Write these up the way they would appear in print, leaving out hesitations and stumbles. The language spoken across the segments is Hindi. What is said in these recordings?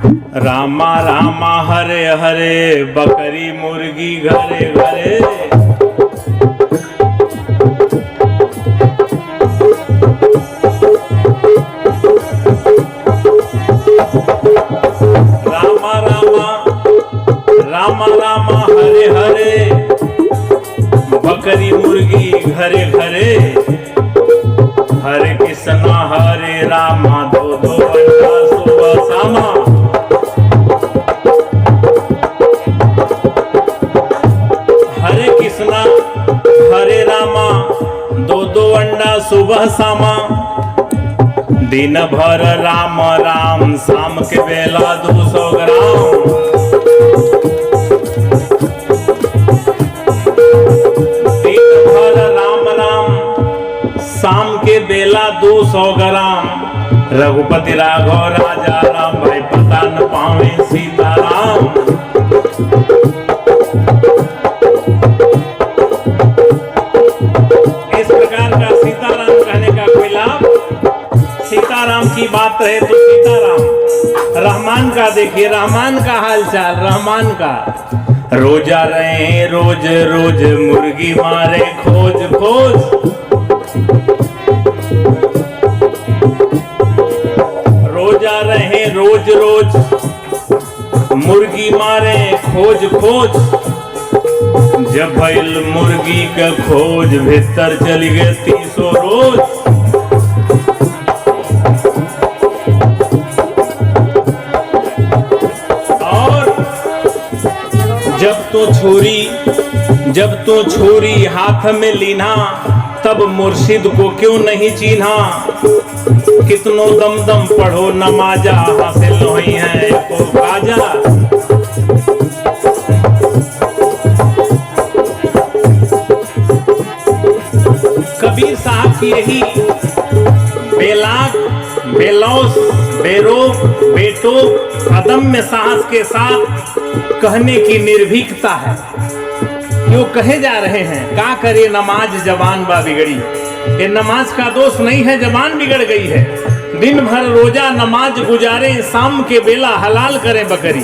रामा रामा हरे हरे, बकरी मुर्गी घरे घरे। रामा रामा रामा रामा हरे हरे, बकरी मुर्गी घरे घरे। हरे कृष्णा हरे रामा, दो दो अंडा सुबह शामा। हरे कृष्णा हरे रामा, दो दो अंडा सुबह शामा। दिन भर राम राम, शाम के बेला 200 ग्राम। दिन भर राम राम, शाम के बेला 200 ग्राम। रघुपति राघव राजा राम, भाई पता न पावे सीताराम। इस प्रकार का सीताराम कहने का कोई लाभ? सीताराम की बात रहे तो सीताराम। रहमान का देखिए, रहमान का हाल चाल, रहमान का। रोजा रहे रोज रोज, मुर्गी मारे खोज खोज। रोजा रहे रोज रोज, मुर्गी मारे खोज खोज। जब भइल मुर्गी का खोज, भीतर चली गए 300 रोज। और जब तो छुरी हाथ में लीना, तब मुर्शिद को क्यों नहीं चीन्हा। कितनो दम दम पढ़ो नमाजा, हासिल नहीं है को काजा। कबीर साहब की यही बेलाग, बेलौस, बेरोक, बेटोक, अदम्य साहस के साथ कहने की निर्भीकता है। क्यों कहे जा रहे हैं, का करे नमाज जबान बा बिगड़ी। ये नमाज का दोष नहीं है, जबान बिगड़ गई है। दिन भर रोजा नमाज गुजारे, शाम के बेला हलाल करें बकरी।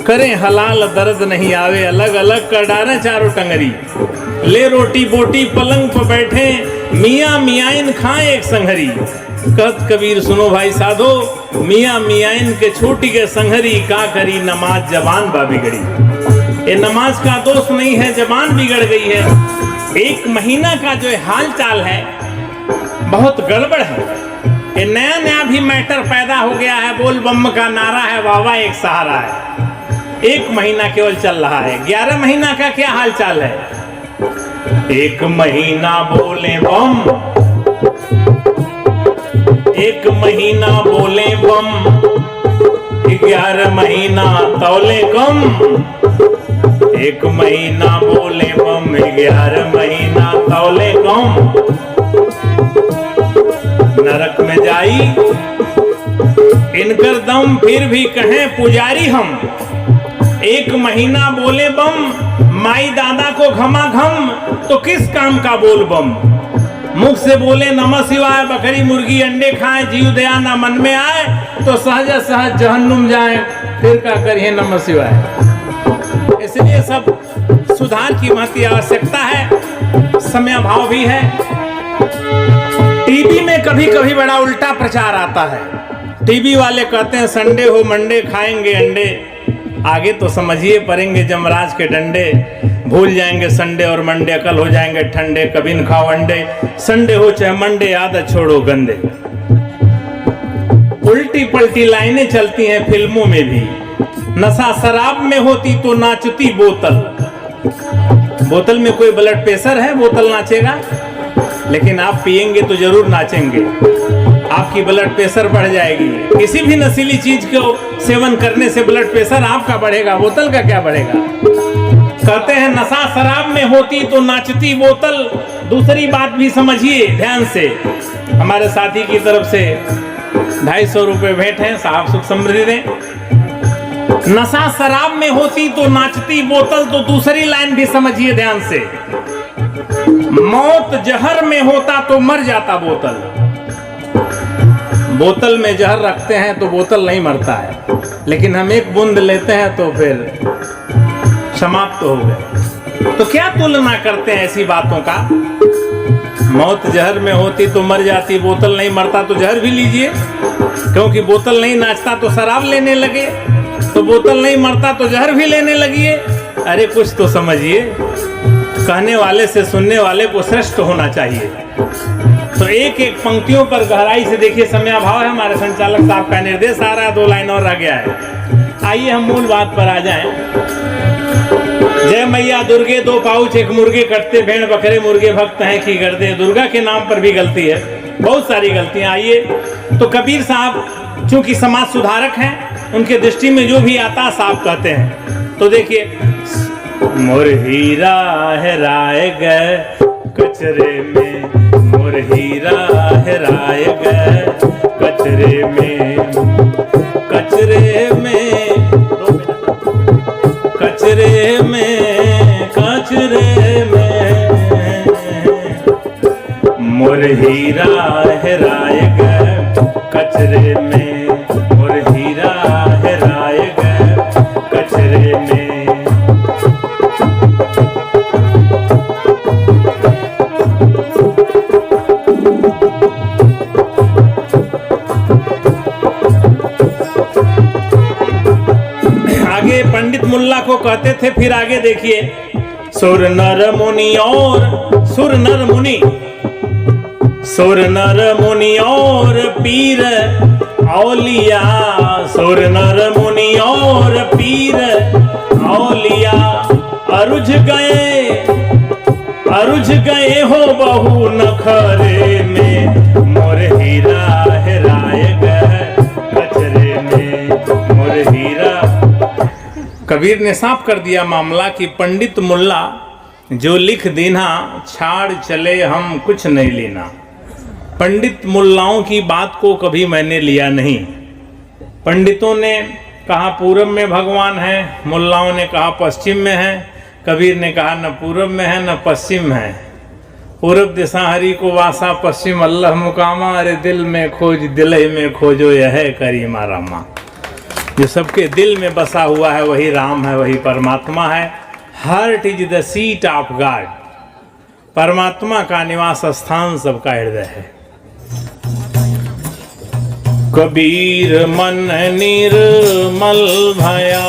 करें हलाल दर्द नहीं आवे, अलग अलग कर डालें चारों टंगरी। ले रोटी बोटी पलंग पर बैठे, मियाँ मियाइन खाएं एक संघरी। कहत कबीर सुनो भाई साधो, मियाँ मियाइन के छोटी के संघरी। का करी नमाज जबान बा बिगड़ी। ये नमाज का दोष नहीं है, जबान बिगड़ गई है। 1 महीना का जो हाल चाल है बहुत गड़बड़ है। ये नया नया भी मैटर पैदा हो गया है। बोल बम का नारा है, वाह एक सहारा है। 1 महीना केवल चल रहा है। 11 महीना का क्या हाल चाल है? 1 महीना बोले बम, 1 महीना बोले बम, 11 महीना तौले कम। 1 महीना बोले बम, 11 महीना तौले कम। नरक में जाई इनकर दम, फिर भी कहें पुजारी हम। 1 महीना बोले बम, माई दादा को घमा घम, तो किस काम का बोल बम। मुख से बोले नमः शिवाय, बकरी मुर्गी अंडे खाएं, जीव दया ना मन में आए, तो सहज सहज जहन्नुम जाए, फिर क्या करिए नमः शिवाय। इसलिए सब सुधार की महती आवश्यकता है, समय भाव भी है। टीवी में कभी कभी बड़ा उल्टा प्रचार आता है। टीवी वाले कहते हैं संडे हो मंडे खाएंगे अंडे। आगे तो समझिए पड़ेंगे जमराज के डंडे। भूल जाएंगे संडे और मंडे, अकल हो जाएंगे ठंडे। कभी न खाओ अंडे, संडे हो चाहे मंडे, आदत छोड़ो गंदे। उल्टी पलटी लाइनें चलती हैं फिल्मों में भी। नशा शराब में होती तो नाचती बोतल। बोतल में कोई ब्लड प्रेशर है, बोतल नाचेगा? लेकिन आप पिएंगे तो जरूर नाचेंगे। आपकी ब्लड प्रेशर बढ़ जाएगी। किसी भी नशीली चीज को सेवन करने से ब्लड प्रेशर आपका बढ़ेगा, बोतल का क्या बढ़ेगा। कहते हैं नशा शराब में होती तो नाचती बोतल। दूसरी बात भी समझिए ध्यान से। हमारे साथी की तरफ से 250 रुपए भेंट है, साहब सुख समृद्धि दें। नशा शराब में होती तो नाचती बोतल, तो दूसरी लाइन भी समझिए ध्यान से। मौत जहर में होता तो मर जाता बोतल। बोतल में जहर रखते हैं तो बोतल नहीं मरता है, लेकिन हम एक बूंद लेते हैं तो फिर समाप्त हो गए। तो क्या तुलना करते हैं ऐसी बातों का? मौत जहर में होती तो मर जाती, बोतल नहीं मरता तो जहर भी लीजिए। क्योंकि बोतल नहीं नाचता तो शराब लेने लगे, तो बोतल नहीं मरता तो जहर भी लेने लगिए। अरे कुछ तो समझिए। कहने वाले से सुनने वाले को श्रेष्ठ होना चाहिए। तो एक एक पंक्तियों पर गहराई से देखिए। समयाभाव है, हमारे संचालक साहब का निर्देश आ रहा है, 2 लाइन और रह गया है। आइए हम मूल बात पर आ जाएं। जय मैया दुर्गे 2 पाउच 1 मुर्गे कटते, भेड़ बकरे मुर्गे भक्त हैं की गर्दे। दुर्गा के नाम पर भी गलती है, बहुत सारी गलतियां। आइए, तो कबीर साहब चूंकि समाज सुधारक हैं, उनके दृष्टि में जो भी आता साहब कहते हैं। तो देखिए, मोर हीरा हेराए गए कचरे में, मोर हीरा हेराए गए कचरे में, कचरे में, कचरे में, कचरे में, मोर हीरा हेराए गए कचरे में, मोर हीरा हेराए गए कचरे में। आगे पंडित मुल्ला को कहते थे, फिर आगे देखिए, सुर नर मुनि और सुर नर मुनि, सुर नर मुनि और पीर औलिया, सुर नर मुनि और पीर औलिया, अरुझ गए हो बहु नखरे में, मोर हीरा हेराए गए कचरे में, मोर हीरा। कबीर ने साफ कर दिया मामला कि पंडित मुल्ला जो लिख देना, छाड़ चले हम कुछ नहीं लेना। पंडित मुल्लाओं की बात को कभी मैंने लिया नहीं। पंडितों ने कहा पूरब में भगवान है, मुल्लाओं ने कहा पश्चिम में है। कबीर ने कहा न पूरब में है न पश्चिम है। पूरब दिशा हरि को वासा, पश्चिम अल्लाह मुकामा, अरे दिल में खोज दिल में खोजो यह करीमा रामा। जो सबके दिल में बसा हुआ है वही राम है, वही परमात्मा है। Heart is the seat of God. परमात्मा का निवास स्थान सबका हृदय है। कबीर मन निर्मल भया,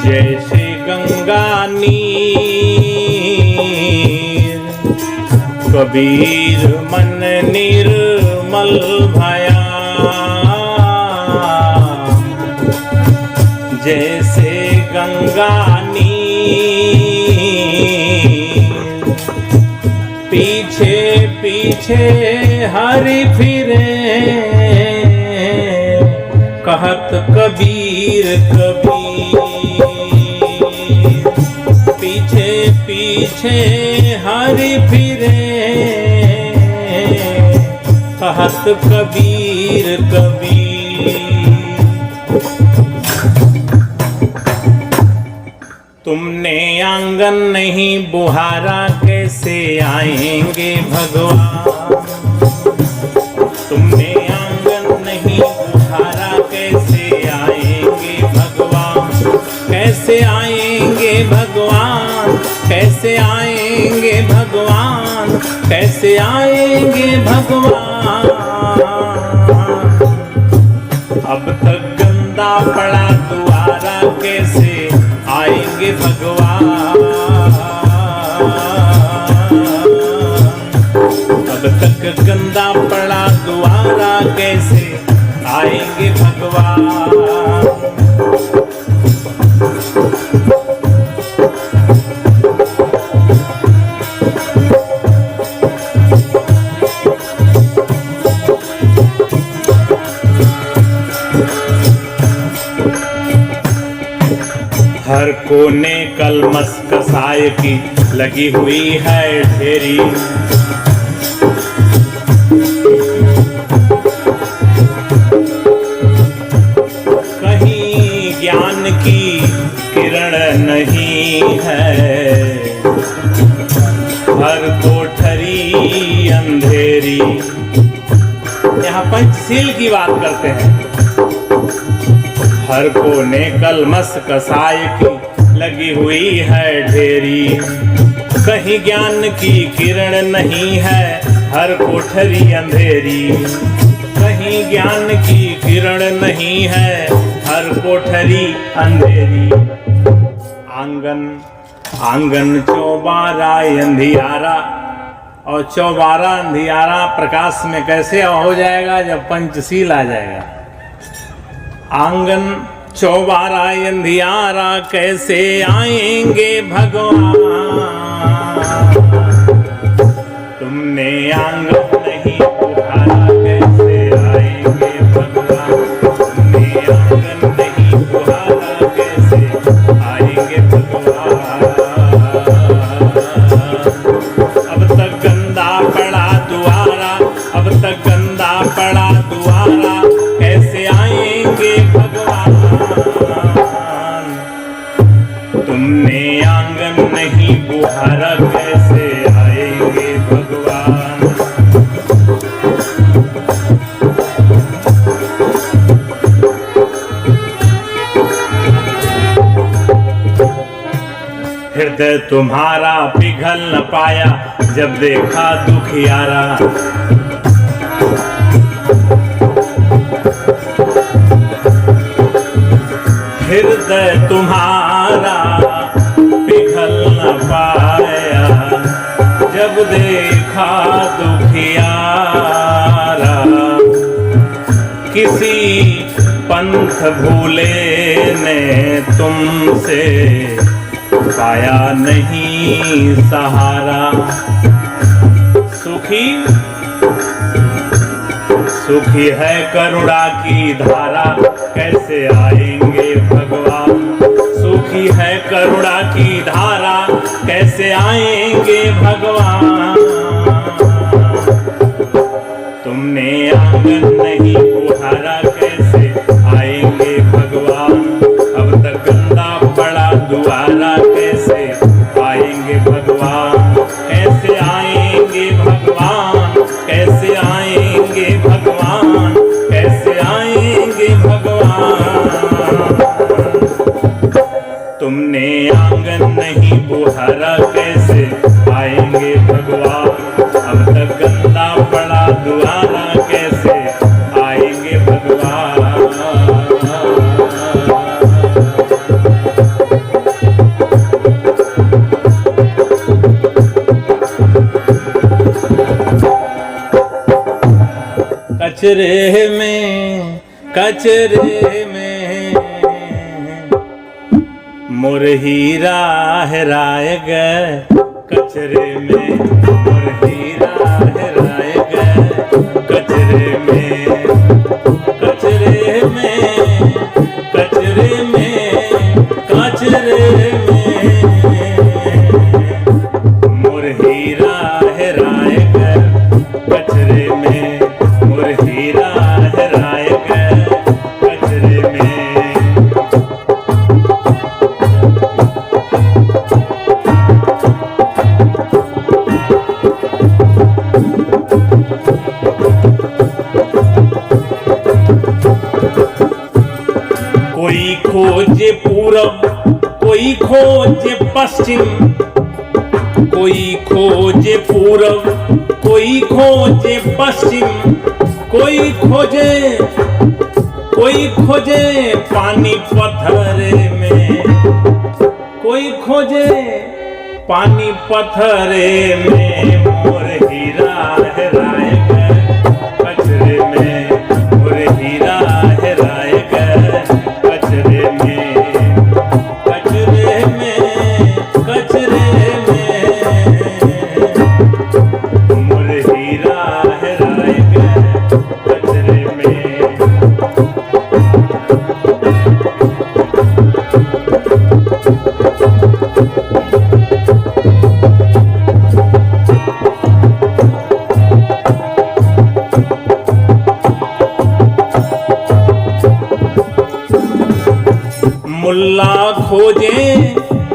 जैसे गंगा नीर। कबीर मन निर्मल भया, जैसे गंगा नीर। पीछे पीछे हरि फिरे, कहत कबीर कबीर। पीछे पीछे हरि फिरे, कहत कबीर कबीर। तुमने आंगन नहीं बुहारा, कैसे आएंगे भगवान। तुमने आंगन नहीं बुहारा, कैसे आएंगे भगवान। कैसे आएंगे भगवान, कैसे आएंगे भगवान, कैसे आएंगे भगवान। अब तक गंदा पड़ा द्वारा, कैसे आएंगे भगवान। अब तक गंदा पड़ा द्वारा, कैसे आएंगे भगवान। हर कोने कलमस कसाय की लगी हुई है ढेरी। कहीं ज्ञान की किरण नहीं है, हर कोठरी पंचशील की बात करते हैं। हर कोने कलमस कसाय की लगी हुई है ढेरी, कहीं ज्ञान की किरण नहीं है हर कोठरी अंधेरी, कहीं ज्ञान की किरण नहीं है हर कोठरी अंधेरी। आंगन आंगन चौबारा अंधियारा, और चौबारा अंधियारा प्रकाश में कैसे हो जाएगा? जब पंचशील आ जाएगा। आंगन चौबारा अंधियारा कैसे आएंगे भगवान, तुमने आंगन नहीं बुहारा कैसे आएंगे भगवान, तुमने आंगन नहीं बुहारा कैसे आएंगे भगवान। अब तक गंदा पड़ा दुआरा, अब तक गंदा पड़ा दुआरा कैसे आएंगे भगवान, तुमने आंगन नहीं बुहारा कैसे आएंगे भगवान। हृदय तुम्हारा पिघल न पाया जब देखा दुखियारा, हृदय तुम्हारा पिघल न पाया जब देखा दुखियारा, किसी पंथ भूले ने तुमसे पाया नहीं सहारा। सुखी सुखी है करुणा की धारा कैसे आएंगे भगवान, सुखी है करुणा की धारा कैसे आएंगे भगवान, तुमने आंगन नहीं बुहारा कैसे आएंगे भगवान। अब तक गंदा पड़ा दुआरा कैसे आएंगे भगवान, कैसे आएंगे भगवान, कैसे आएंगे भगवान, कैसे आएंगे भगवान, तुमने आंगन नहीं बुहारा कैसे आएंगे भगवान। अब तक गंदा पड़ा दुआरा कैसे आएंगे भगवान। कचरे में मोर हीरा हेराए गए, कचरे में मोर हीरा हेराए गए, कचरे में कचरे में कचरे में कचरे में मोर हीरा हेराए गए, कचरे में मोर हीरा हेराए गए, कचरे में। कोई खोजे पूरब, कोई खोजे पश्चिम, कोई खोजे पूरब, कोई खोजे पश्चिम, कोई खोजे पानी पत्थरे में, कोई खोजे पानी पत्थरे में, मोर हीरा हेराए गए, कचरे में मोर हीरा हेराए गए, कचरे में कचरे में कचरे में मोर हीरा हेराए गए, कचरे में। मुल्ला खोजे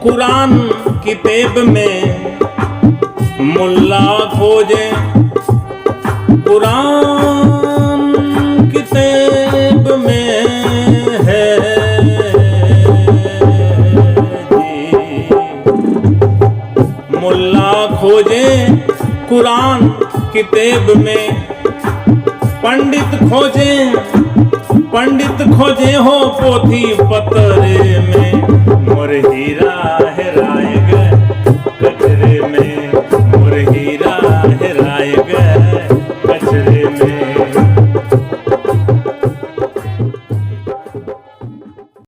कुरान किताब में, मुल्ला खोजे कुरान मुल्ला खोजे कुरान किताब में, पंडित खोजे हो पोथी पतरे में, मोर हीरा है राय